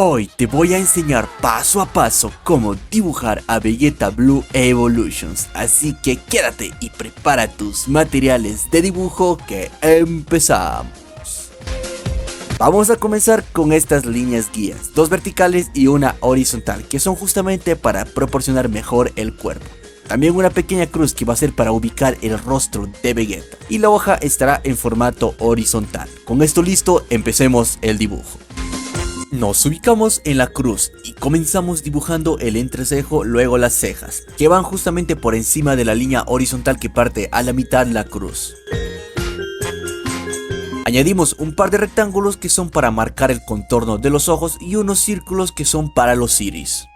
Hoy te voy a enseñar paso a paso cómo dibujar a Vegeta Blue Evolutions, así que quédate y prepara tus materiales de dibujo que empezamos. Vamos a comenzar con estas líneas guías, dos verticales y una horizontal, que son justamente para proporcionar mejor el cuerpo. También una pequeña cruz que va a ser para ubicar el rostro de Vegeta, y la hoja estará en formato horizontal. Con esto listo, empecemos el dibujo. Nos ubicamos en la cruz y comenzamos dibujando el entrecejo, luego las cejas, que van justamente por encima de la línea horizontal que parte a la mitad la cruz. Añadimos un par de rectángulos que son para marcar el contorno de los ojos y unos círculos que son para los iris.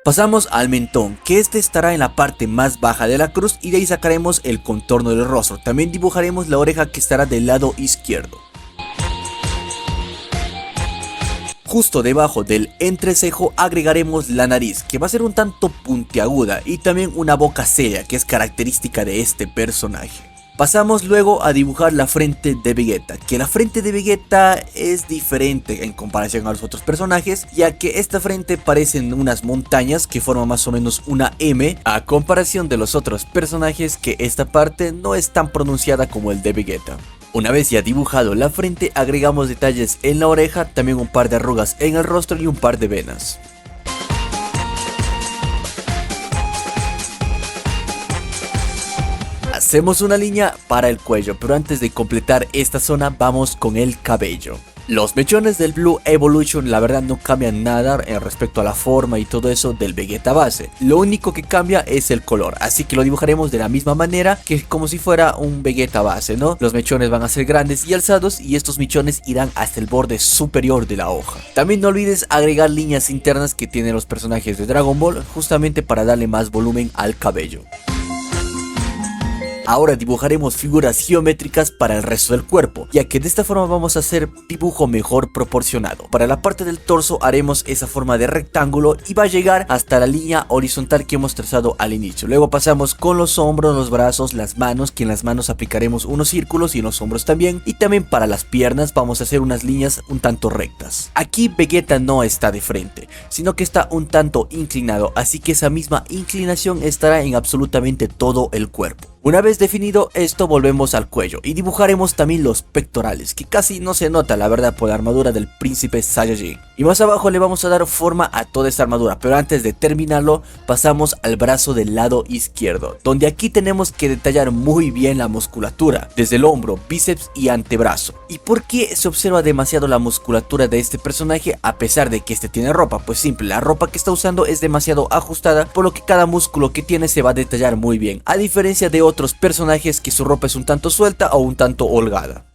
Pasamos al mentón, que este estará en la parte más baja de la cruz y de ahí sacaremos el contorno del rostro. También dibujaremos la oreja que estará del lado izquierdo. Justo debajo del entrecejo agregaremos la nariz, que va a ser un tanto puntiaguda, y también una boca seria, que es característica de este personaje. Pasamos luego a dibujar la frente de Vegeta, que la frente de Vegeta es diferente en comparación a los otros personajes, ya que esta frente parecen unas montañas que forman más o menos una M, a comparación de los otros personajes que esta parte no es tan pronunciada como el de Vegeta. Una vez ya dibujado la frente, agregamos detalles en la oreja, también un par de arrugas en el rostro y un par de venas. Hacemos una línea para el cuello, pero antes de completar esta zona vamos con el cabello. Los mechones del Blue Evolution la verdad no cambian nada respecto a la forma y todo eso del Vegeta base. Lo único que cambia es el color, así que lo dibujaremos de la misma manera que como si fuera un Vegeta base, ¿no? Los mechones van a ser grandes y alzados y estos mechones irán hasta el borde superior de la hoja. También no olvides agregar líneas internas que tienen los personajes de Dragon Ball, justamente para darle más volumen al cabello. Ahora dibujaremos figuras geométricas para el resto del cuerpo, ya que de esta forma vamos a hacer dibujo mejor proporcionado. Para la parte del torso haremos esa forma de rectángulo y va a llegar hasta la línea horizontal que hemos trazado al inicio. Luego pasamos con los hombros, los brazos, las manos, que en las manos aplicaremos unos círculos y en los hombros también. Y también para las piernas vamos a hacer unas líneas un tanto rectas. Aquí Vegeta no está de frente, sino que está un tanto inclinado, así que esa misma inclinación estará en absolutamente todo el cuerpo. Una vez definido esto, volvemos al cuello y dibujaremos también los pectorales, que casi no se nota la verdad por la armadura del príncipe Saiyajin. Y más abajo le vamos a dar forma a toda esta armadura, pero antes de terminarlo pasamos al brazo del lado izquierdo, donde aquí tenemos que detallar muy bien la musculatura, desde el hombro, bíceps y antebrazo. ¿Y por qué se observa demasiado la musculatura de este personaje a pesar de que este tiene ropa? Pues simple, la ropa que está usando es demasiado ajustada, por lo que cada músculo que tiene se va a detallar muy bien, a diferencia de otros personajes que su ropa es un tanto suelta o un tanto holgada.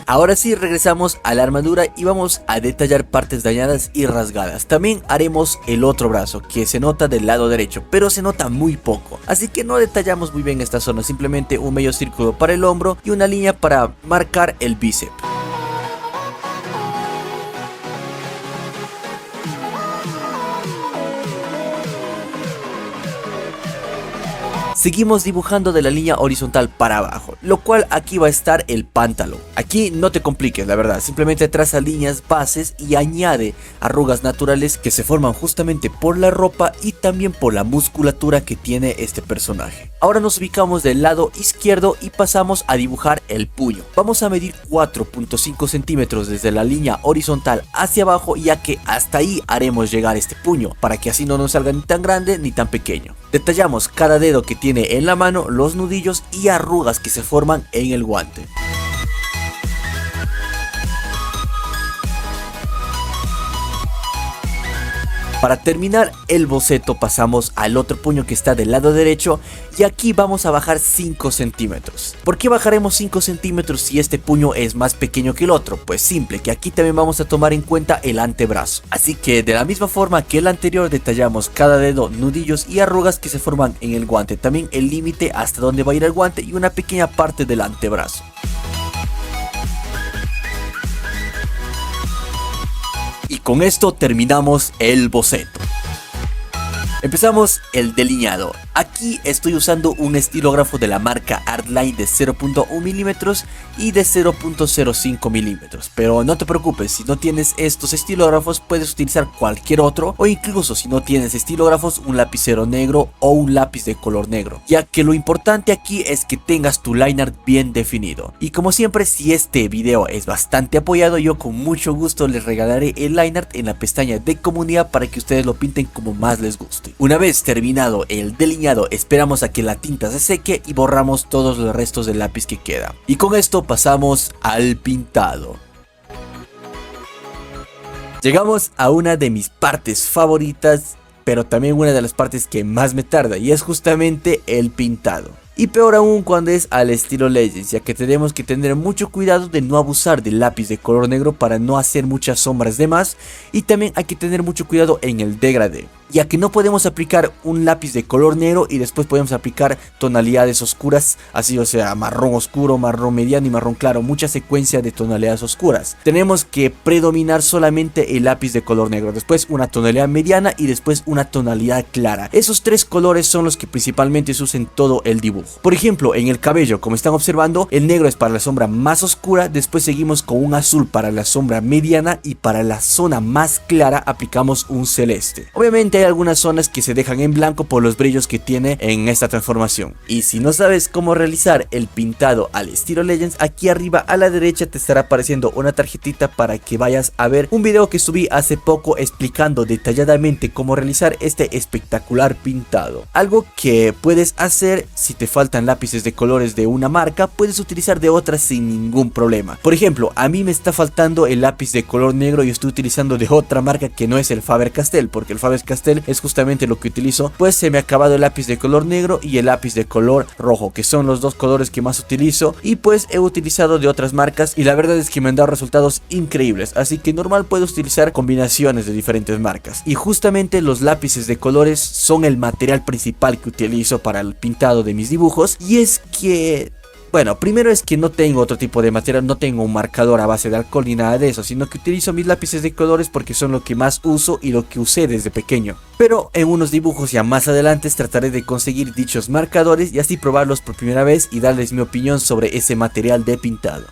Ahora sí regresamos a la armadura y vamos a detallar partes dañadas y rasgadas. También haremos el otro brazo, que se nota del lado derecho, pero se nota muy poco, así que no detallamos muy bien esta zona, simplemente un medio círculo para el hombro y una línea para marcar el bíceps. Seguimos dibujando de la línea horizontal para abajo, lo cual aquí va a estar el pantalón. Aquí no te compliques, la verdad, simplemente traza líneas bases y añade arrugas naturales que se forman justamente por la ropa y también por la musculatura que tiene este personaje. Ahora nos ubicamos del lado izquierdo y pasamos a dibujar el puño. Vamos a medir 4.5 centímetros desde la línea horizontal hacia abajo, ya que hasta ahí haremos llegar este puño, para que así no nos salga ni tan grande ni tan pequeño. Detallamos cada dedo que tiene en la mano, los nudillos y arrugas que se forman en el guante. Para terminar el boceto pasamos al otro puño que está del lado derecho y aquí vamos a bajar 5 centímetros. ¿Por qué bajaremos 5 centímetros si este puño es más pequeño que el otro? Pues simple, que aquí también vamos a tomar en cuenta el antebrazo. Así que de la misma forma que el anterior detallamos cada dedo, nudillos y arrugas que se forman en el guante. También el límite hasta donde va a ir el guante y una pequeña parte del antebrazo. Y con esto terminamos el boceto. Empezamos el delineado. Aquí estoy usando un estilógrafo de la marca Artline de 0.1 milímetros y de 0.05 milímetros. Pero no te preocupes, si no tienes estos estilógrafos puedes utilizar cualquier otro, o incluso si no tienes estilógrafos, un lapicero negro o un lápiz de color negro, ya que lo importante aquí es que tengas tu line art bien definido. Y como siempre, si este video es bastante apoyado, yo con mucho gusto les regalaré el line art en la pestaña de comunidad para que ustedes lo pinten como más les guste. Una vez terminado el delineado, esperamos a que la tinta se seque y borramos todos los restos del lápiz que queda. Y con esto pasamos al pintado. Llegamos a una de mis partes favoritas, pero también una de las partes que más me tarda, y es justamente el pintado. Y peor aún cuando es al estilo Legends, ya que tenemos que tener mucho cuidado de no abusar del lápiz de color negro para no hacer muchas sombras de más, y también hay que tener mucho cuidado en el degradé, ya que no podemos aplicar un lápiz de color negro y después podemos aplicar tonalidades oscuras, así, o sea, marrón oscuro, marrón mediano y marrón claro, mucha secuencia de tonalidades oscuras. Tenemos que predominar solamente el lápiz de color negro, después una tonalidad mediana y después una tonalidad clara. Esos tres colores son los que principalmente se usan en todo el dibujo. Por ejemplo, en el cabello, como están observando, el negro es para la sombra más oscura, después seguimos con un azul para la sombra mediana y para la zona más clara aplicamos un celeste. Obviamente hay algunas zonas que se dejan en blanco por los brillos que tiene en esta transformación. Y si no sabes cómo realizar el pintado al estilo Legends, aquí arriba a la derecha te estará apareciendo una tarjetita para que vayas a ver un video que subí hace poco explicando detalladamente cómo realizar este espectacular pintado. Algo que puedes hacer si te faltan lápices de colores de una marca, puedes utilizar de otra sin ningún problema. Por ejemplo, a mí me está faltando el lápiz de color negro y estoy utilizando de otra marca que no es el Faber-Castell, porque el Faber-Castell es justamente lo que utilizo, pues se me ha acabado el lápiz de color negro y el lápiz de color rojo, que son los dos colores que más utilizo, y pues he utilizado de otras marcas y la verdad es que me han dado resultados increíbles, así que normal puedo utilizar combinaciones de diferentes marcas. Y justamente los lápices de colores son el material principal que utilizo para el pintado de mis dibujos, y es que, bueno, primero es que no tengo otro tipo de material, no tengo un marcador a base de alcohol ni nada de eso, sino que utilizo mis lápices de colores porque son lo que más uso y lo que usé desde pequeño. Pero en unos dibujos ya más adelante trataré de conseguir dichos marcadores y así probarlos por primera vez y darles mi opinión sobre ese material de pintado.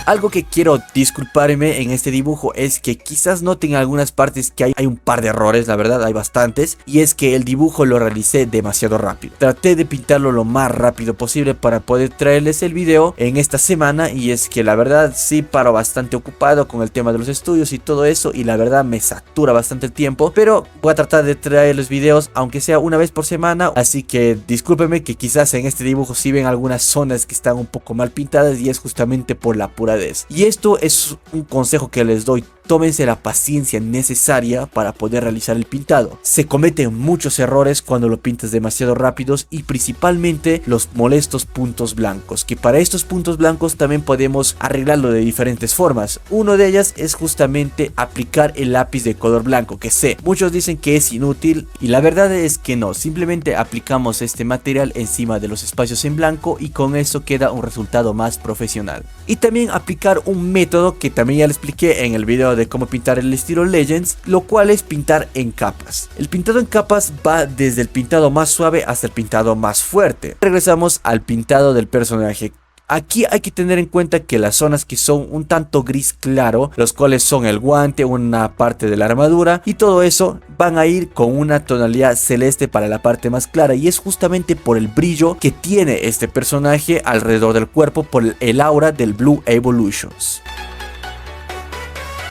Algo que quiero disculparme en este dibujo es que quizás noten en algunas partes que hay un par de errores, la verdad hay bastantes, y es que el dibujo lo realicé demasiado rápido. Traté de pintarlo lo más rápido posible para poder traerles el video en esta semana, y es que la verdad sí paro bastante ocupado con el tema de los estudios y todo eso, y la verdad me satura bastante el tiempo, pero voy a tratar de traerles videos aunque sea una vez por semana, así que discúlpenme que quizás en este dibujo sí ven algunas zonas que están un poco mal pintadas y es justamente por la pura. Y esto es un consejo que les doy: tómense la paciencia necesaria para poder realizar el pintado. Se cometen muchos errores cuando lo pintas demasiado rápidos y principalmente los molestos puntos blancos, que para estos puntos blancos también podemos arreglarlo de diferentes formas. Una de ellas es justamente aplicar el lápiz de color blanco, que sé, muchos dicen que es inútil y la verdad es que no, simplemente aplicamos este material encima de los espacios en blanco y con eso queda un resultado más profesional. Y también aplicar un método que también ya les expliqué en el video de cómo pintar el estilo Legends, lo cual es pintar en capas. El pintado en capas va desde el pintado más suave hasta el pintado más fuerte. Regresamos al pintado del personaje. Aquí hay que tener en cuenta que las zonas que son un tanto gris claro, los cuales son el guante, una parte de la armadura y todo eso, van a ir con una tonalidad celeste para la parte más clara, y es justamente por el brillo que tiene este personaje alrededor del cuerpo, por el aura del Blue Evolutions.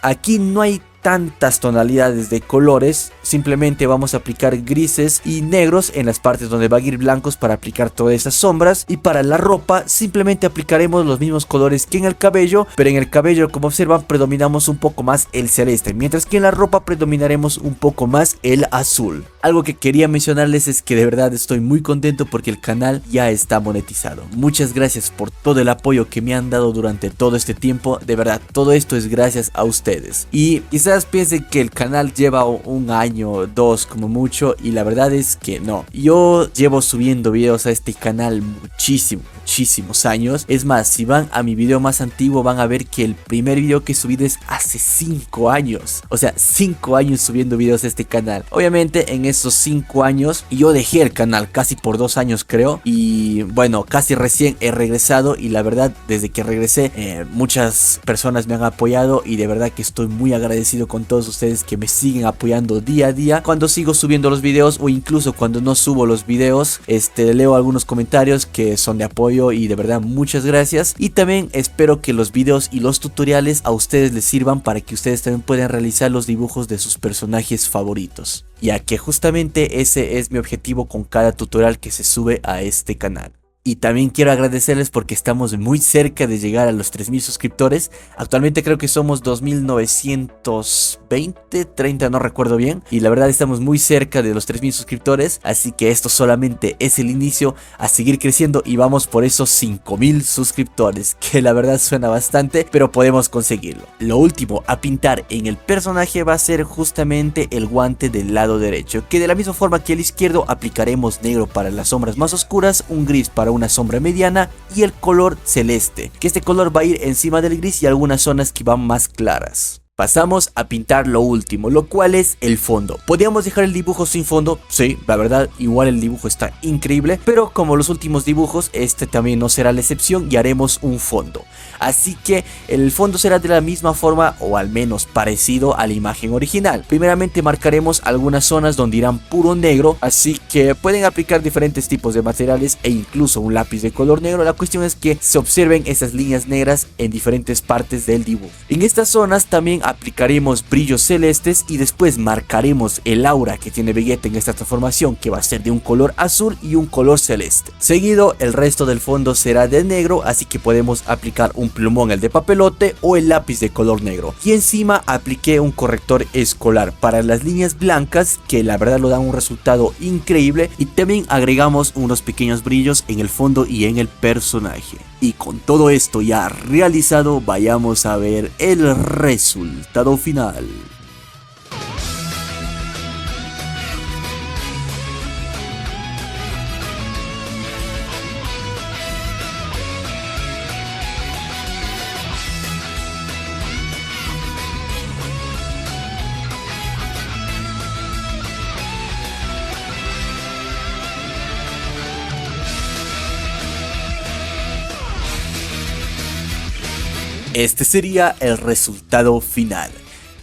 Aquí no hay tantas tonalidades de colores, simplemente vamos a aplicar grises y negros en las partes donde va a ir blancos para aplicar todas esas sombras, y para la ropa simplemente aplicaremos los mismos colores que en el cabello, pero en el cabello, como observan, predominamos un poco más el celeste, mientras que en la ropa predominaremos un poco más el azul. Algo que quería mencionarles es que de verdad estoy muy contento porque el canal ya está monetizado. Muchas gracias por todo el apoyo que me han dado durante todo este tiempo, de verdad todo esto es gracias a ustedes. Y quizás piensen que el canal lleva un año, dos como mucho, y la verdad es que no. Yo llevo subiendo videos a este canal muchísimo, muchísimos años. Es más, si van a mi video más antiguo van a ver que el primer video que subí es hace 5 años. O sea, 5 años subiendo videos a este canal. Obviamente en esos 5 años yo dejé el canal casi por 2 años creo. Y bueno, casi recién he regresado y la verdad desde que regresé muchas personas me han apoyado y de verdad que estoy muy agradecido con todos ustedes que me siguen apoyando día a día cuando sigo subiendo los videos o incluso cuando no subo los videos. Leo algunos comentarios que son de apoyo y de verdad muchas gracias. Y también espero que los videos y los tutoriales a ustedes les sirvan para que ustedes también puedan realizar los dibujos de sus personajes favoritos, ya que justamente ese es mi objetivo con cada tutorial que se sube a este canal. Y también quiero agradecerles porque estamos muy cerca de llegar a los 3000 suscriptores. Actualmente creo que somos 2920, 30, no recuerdo bien. Y la verdad estamos muy cerca de los 3000 suscriptores. Así que esto solamente es el inicio a seguir creciendo y vamos por esos 5000 suscriptores. Que la verdad suena bastante, pero podemos conseguirlo. Lo último a pintar en el personaje va a ser justamente el guante del lado derecho. Que de la misma forma que el izquierdo aplicaremos negro para las sombras más oscuras, un gris para una sombra mediana y el color celeste, que este color va a ir encima del gris y algunas zonas que van más claras. Pasamos a pintar lo último, lo cual es el fondo. ¿Podríamos dejar el dibujo sin fondo? Sí, la verdad, igual el dibujo está increíble, pero como los últimos dibujos, este también no será la excepción y haremos un fondo. Así que el fondo será de la misma forma o al menos parecido a la imagen original. Primeramente marcaremos algunas zonas donde irán puro negro, así que pueden aplicar diferentes tipos de materiales e incluso un lápiz de color negro. La cuestión es que se observen esas líneas negras en diferentes partes del dibujo. En estas zonas también aplicaremos brillos celestes y después marcaremos el aura que tiene Vegeta en esta transformación, que va a ser de un color azul y un color celeste. Seguido el resto del fondo será de negro, así que podemos aplicar un plumón, el de papelote o el lápiz de color negro. Y encima apliqué un corrector escolar para las líneas blancas, que la verdad lo dan un resultado increíble, y también agregamos unos pequeños brillos en el fondo y en el personaje. Y con todo esto ya realizado, vayamos a ver el resultado final. Este sería el resultado final.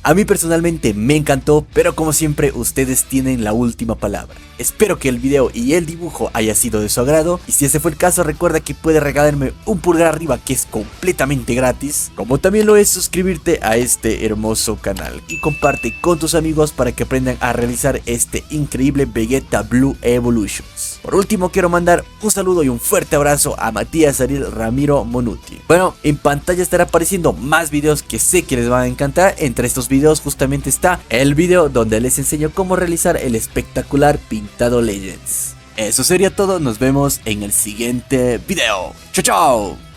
A mí personalmente me encantó, pero como siempre ustedes tienen la última palabra. Espero que el video y el dibujo haya sido de su agrado, y si ese fue el caso recuerda que puedes regalarme un pulgar arriba, que es completamente gratis, como también lo es suscribirte a este hermoso canal y comparte con tus amigos para que aprendan a realizar este increíble Vegeta Blue Evolutions. Por último quiero mandar un saludo y un fuerte abrazo a Matías Ariel Ramiro Monuti. Bueno, en pantalla estará apareciendo más videos que sé que les van a encantar. Entre estos videos justamente está el video donde les enseño cómo realizar el espectacular pintado Legends. Eso sería todo, nos vemos en el siguiente video. ¡Chao, chao!